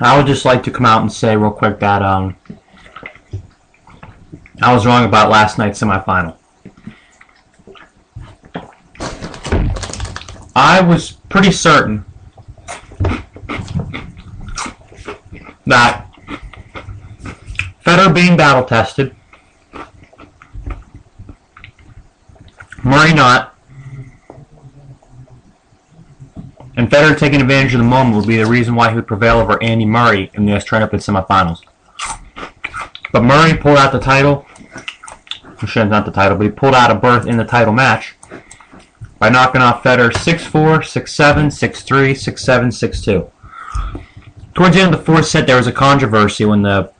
I would just like to come out and say real quick that I was wrong about last night's semifinal. I was pretty certain that Federer being battle tested, Murray not, and Federer taking advantage of the moment would be the reason why he would prevail over Andy Murray in the Australian Open semifinals. But Murray pulled out the title. Not the title, but he pulled out a berth in the title match by knocking off Federer 6-4, 6-7, 6-3, 6-7, 6-2. Towards the end of the fourth set, there was a controversy when the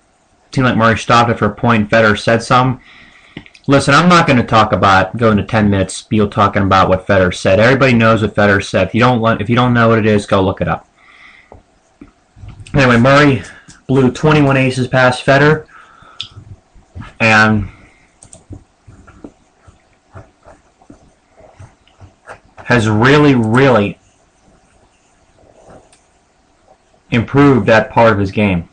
team like Murray stopped after a point. Federer said something. Listen, I'm not going to talk about going to 10 minutes spiel talking about what Federer said. Everybody knows what Federer said. If you don't know what it is, go look it up. Anyway, Murray blew 21 aces past Federer, and has really, really improved that part of his game.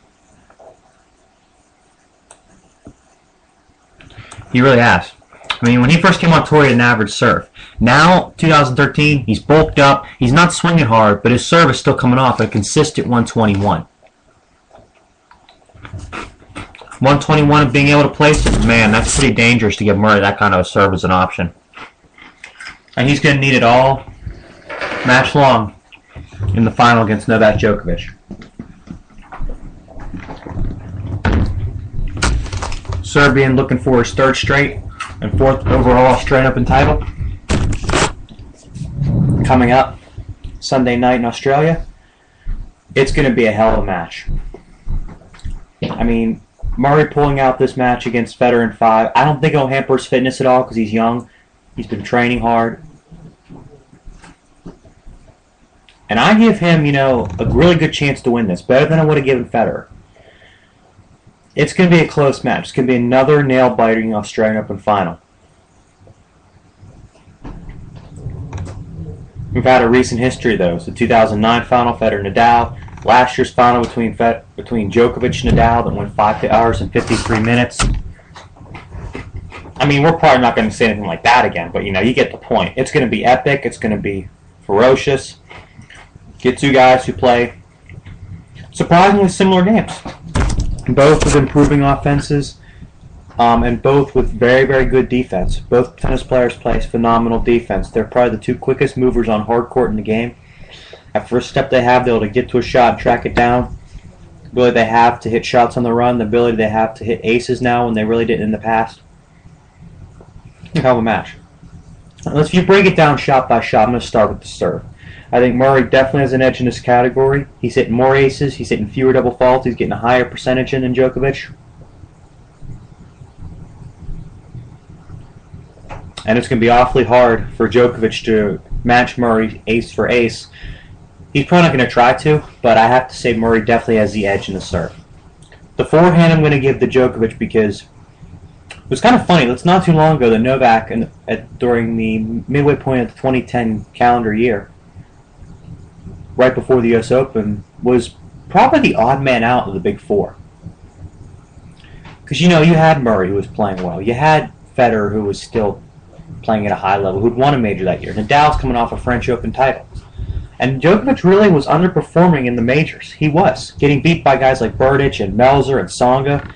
He really has. I mean, when he first came on tour, he had an average serve. Now, 2013, he's bulked up. He's not swinging hard, but his serve is still coming off at a consistent 121. 121 and being able to place it, man, that's pretty dangerous to give Murray that kind of a serve as an option. And he's going to need it all match long in the final against Novak Djokovic. Serbian looking for his third straight and fourth overall Australian Open title. Coming up Sunday night in Australia. It's going to be a hell of a match. I mean, Murray pulling out this match against Federer in 5, I don't think it'll hamper his fitness at all because he's young. He's been training hard. And I give him, a really good chance to win this. Better than I would have given Federer. It's going to be a close match. It's going to be another nail-biting Australian Open final. We've had a recent history, though. It's the 2009 final, Federer-Nadal. Last year's final between Djokovic and Nadal that went 5 hours and 53 minutes. I mean, we're probably not going to say anything like that again, but, you get the point. It's going to be epic. It's going to be ferocious. Get two guys who play surprisingly similar games. Both with improving offenses, and both with very, very good defense. Both tennis players play phenomenal defense. They're probably the two quickest movers on hard court in the game. That first step they have, they're able to get to a shot and track it down. The ability they have to hit shots on the run. The ability they have to hit aces now when they really didn't in the past. Hell of a match. If you break it down shot by shot, I'm going to start with the serve. I think Murray definitely has an edge in this category. He's hitting more aces. He's hitting fewer double faults. He's getting a higher percentage in than Djokovic. And it's going to be awfully hard for Djokovic to match Murray ace for ace. He's probably not going to try to, but I have to say Murray definitely has the edge in the serve. The forehand I'm going to give to Djokovic because it was kind of funny. It's not too long ago that Novak, during the midway point of the 2010 calendar year, right before the U.S. Open, was probably the odd man out of the big four. Because, you had Murray, who was playing well. You had Federer, who was still playing at a high level, who'd won a major that year. Nadal's coming off a French Open title. And Djokovic really was underperforming in the majors. He was, getting beat by guys like Berdych and Melzer and Tsonga.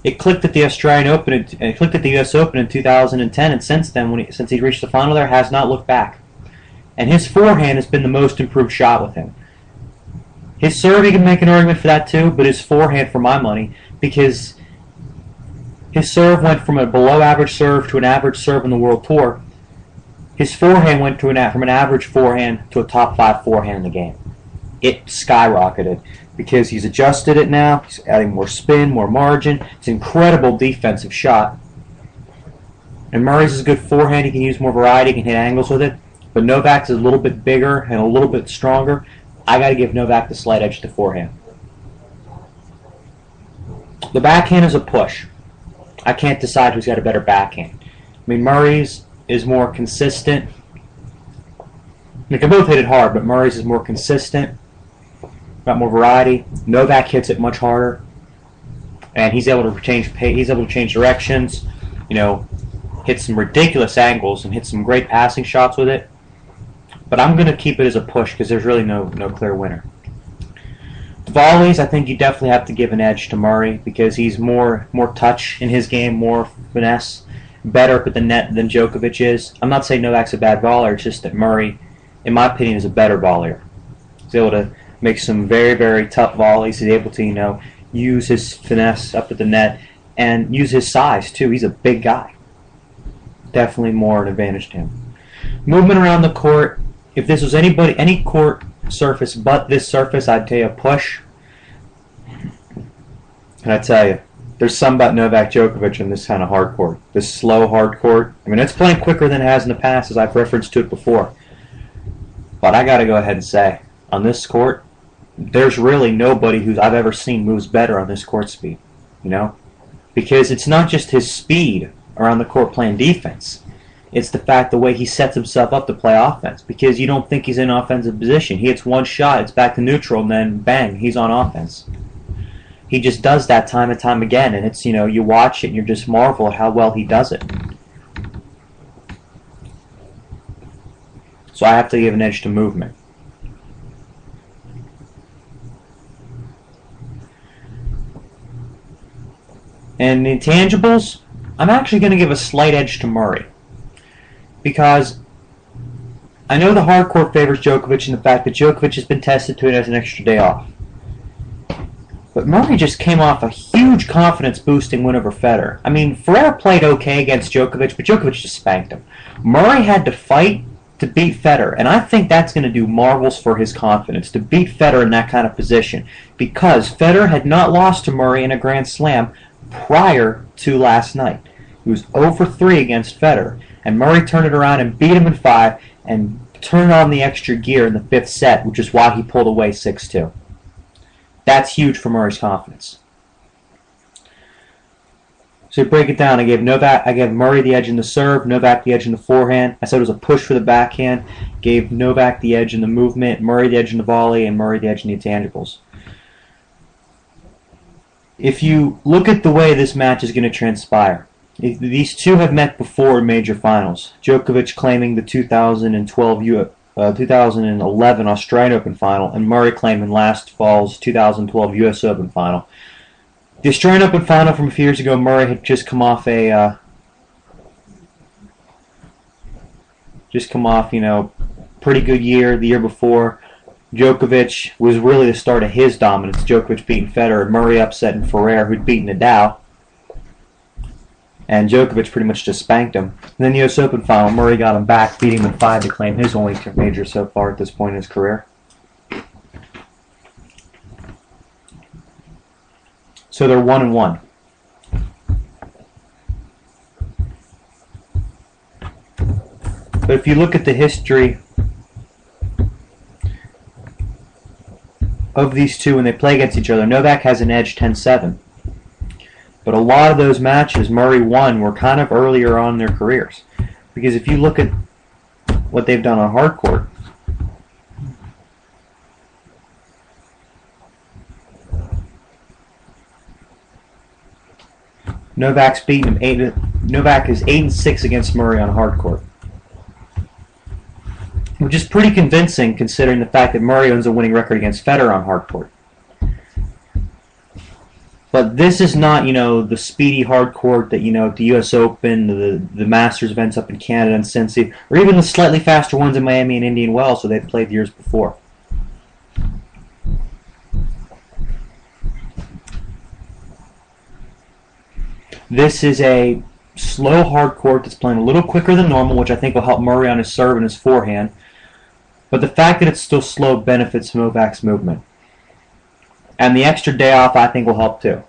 It clicked at the Australian Open, and it clicked at the U.S. Open in 2010, and since then, since he reached the final there, has not looked back. And his forehand has been the most improved shot with him. His serve, you can make an argument for that too, but his forehand, for my money, because his serve went from a below-average serve to an average serve in the World Tour. His forehand went from an average forehand to a top 5 forehand in the game. It skyrocketed because he's adjusted it now. He's adding more spin, more margin. It's an incredible defensive shot. And Murray's is a good forehand. He can use more variety. He can hit angles with it. But Novak's is a little bit bigger and a little bit stronger. I got to give Novak the slight edge to forehand. The backhand is a push. I can't decide who's got a better backhand. I mean, Murray's is more consistent. They can both hit it hard, but Murray's is more consistent. got more variety. Novak hits it much harder, and he's able to change pace. He's able to change directions. You know, hit some ridiculous angles and hit some great passing shots with it. But I'm going to keep it as a push because there's really no clear winner. Volleys, I think you definitely have to give an edge to Murray because he's more touch in his game, more finesse, better up at the net than Djokovic is. I'm not saying Novak's a bad volleyer, it's just that Murray, in my opinion, is a better volleyer. He's able to make some very, very tough volleys. He's able to, use his finesse up at the net and use his size, too. He's a big guy. Definitely more an advantage to him. Movement around the court, if this was any court surface but this surface, I'd tell you a push. And I tell you, there's something about Novak Djokovic in this kind of hard court. This slow hard court. I mean, it's playing quicker than it has in the past, as I've referenced to it before. But I got to go ahead and say, on this court, there's really nobody who I've ever seen moves better on this court speed. Because it's not just his speed around the court playing defense. It's the fact the way he sets himself up to play offense. Because you don't think he's in offensive position. He hits one shot, it's back to neutral, and then bang, he's on offense. He just does that time and time again, and it's, you watch it and you're just marvel at how well he does it. So I have to give an edge to movement. And the intangibles, I'm actually going to give a slight edge to Murray. Because I know the hard court favors Djokovic in the fact that Djokovic has been tested to it as an extra day off. But Murray just came off a huge confidence-boosting win over Federer. I mean, Federer played okay against Djokovic, but Djokovic just spanked him. Murray had to fight to beat Federer, and I think that's going to do marvels for his confidence, to beat Federer in that kind of position, because Federer had not lost to Murray in a Grand Slam prior to last night. He was 0-for-3 against Federer, and Murray turned it around and beat him in 5 and turned on the extra gear in the 5th set, which is why he pulled away 6-2. That's huge for Murray's confidence. So to break it down, I gave Murray the edge in the serve, Novak the edge in the forehand. I said it was a push for the backhand. Gave Novak the edge in the movement, Murray the edge in the volley, and Murray the edge in the intangibles. If you look at the way this match is going to transpire, these two have met before in major finals. Djokovic claiming the 2011 Australian Open final, and Murray claiming last fall's 2012 U.S. Open final. The Australian Open final from a few years ago, Murray had just come off pretty good year the year before. Djokovic was really the start of his dominance. Djokovic beating Federer, Murray upsetting Ferrer, who'd beaten Nadal. And Djokovic pretty much just spanked him. And then the U.S. Open final, Murray got him back, beating him in 5 to claim his only major so far at this point in his career. So they're 1-1. But if you look at the history of these two when they play against each other, Novak has an edge 10-7. But a lot of those matches Murray won were kind of earlier on in their careers. Because if you look at what they've done on hard court, Novak's beaten him Novak is 8-6 against Murray on hard court. Which is pretty convincing considering the fact that Murray owns a winning record against Federer on hard court. But this is not, the speedy hard court that, the U.S. Open, the Masters events up in Canada and Cincy, or even the slightly faster ones in Miami and Indian Wells, so they've played years before. This is a slow hard court that's playing a little quicker than normal, which I think will help Murray on his serve and his forehand. But the fact that it's still slow benefits Novak's movement. And the extra day off, I think, will help too.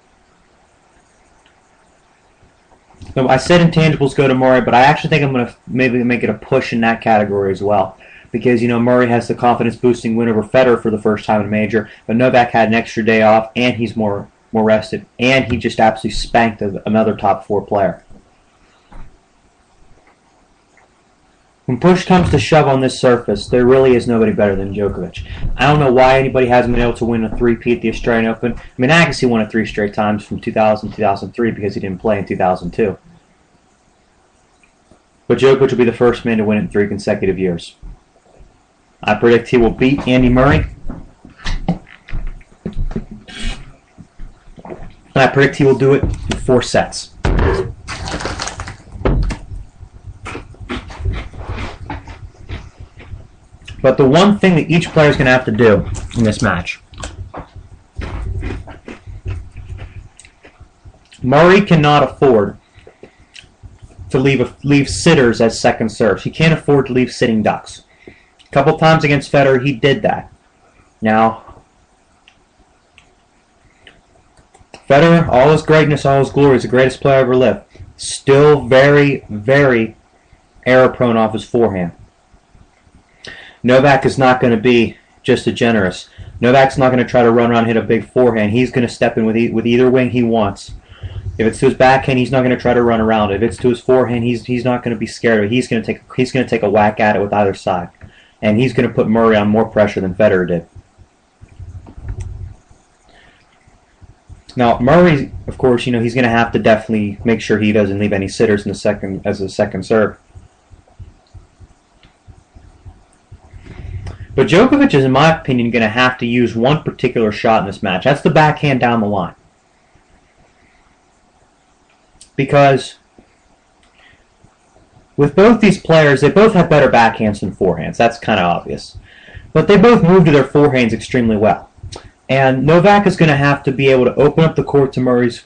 So I said intangibles go to Murray, but I actually think I'm going to maybe make it a push in that category as well. Because, Murray has the confidence-boosting win over Federer for the first time in a major, but Novak had an extra day off, and he's more rested, and he just absolutely spanked another top 4 player. When push comes to shove on this surface, there really is nobody better than Djokovic. I don't know why anybody hasn't been able to win a three-peat at the Australian Open. I mean, Agassi won it 3 straight times from 2000 to 2003 because he didn't play in 2002. But Djokovic will be the first man to win it in 3 consecutive years. I predict he will beat Andy Murray. And I predict he will do it in 4 sets. But the one thing that each player is going to have to do in this match, Murray cannot afford to leave sitters as second serves. He can't afford to leave sitting ducks. A couple times against Federer, he did that. Now, Federer, all his greatness, all his glory, is the greatest player ever lived. Still very, very error-prone off his forehand. Novak is not going to be just a generous. Novak's not going to try to run around and hit a big forehand. He's going to step in with either wing he wants. If it's to his backhand, he's not going to try to run around it. If it's to his forehand, he's not going to be scared of it. He's going to take a whack at it with either side, and he's going to put Murray on more pressure than Federer did. Now Murray, of course, he's going to have to definitely make sure he doesn't leave any sitters in the second serve. But Djokovic is, in my opinion, going to have to use one particular shot in this match. That's the backhand down the line. Because with both these players, they both have better backhands than forehands. That's kind of obvious. But they both move to their forehands extremely well. And Novak is going to have to be able to open up the court to Murray's...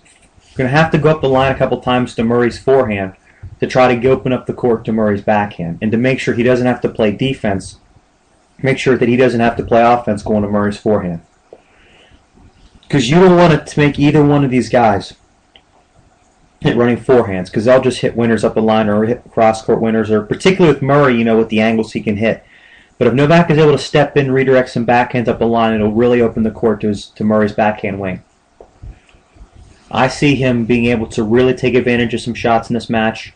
going to have to go up the line a couple times to Murray's forehand to try to open up the court to Murray's backhand. And to make sure he doesn't have to play defense. Make sure that he doesn't have to play offense going to Murray's forehand. Because you don't want to make either one of these guys hit running forehands, because they'll just hit winners up the line or hit cross-court winners, or particularly with Murray, with the angles he can hit. But if Novak is able to step in, redirect some backhands up the line, it'll really open the court to Murray's backhand wing. I see him being able to really take advantage of some shots in this match.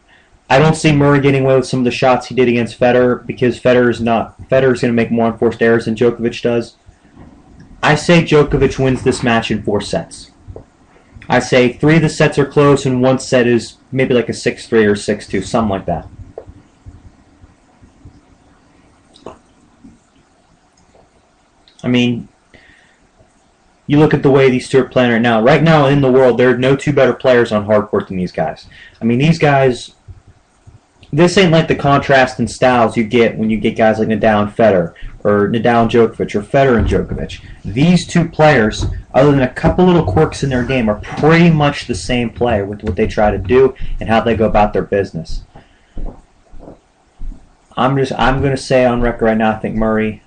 I don't see Murray getting away with some of the shots he did against Federer, because Federer's going to make more unforced errors than Djokovic does. I say Djokovic wins this match in 4 sets. I say 3 of the sets are close, and 1 set is maybe like a 6-3 or 6-2, something like that. I mean, you look at the way these two are playing right now. Right now in the world, there are no 2 better players on hard court than these guys. I mean, these guys... This ain't like the contrast in styles you get when you get guys like Nadal and Federer, or Nadal and Djokovic, or Federer and Djokovic. These 2 players, other than a couple little quirks in their game, are pretty much the same player with what they try to do and how they go about their business. I'm going to say on record right now, I think Murray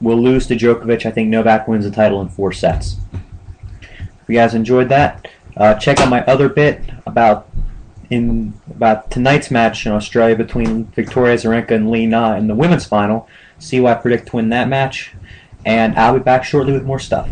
will lose to Djokovic. I think Novak wins the title in 4 sets. If you guys enjoyed that, check out my other bit about tonight's match in Australia between Victoria Azarenka and Li Na in the women's final. See who I predict to win that match. And I'll be back shortly with more stuff.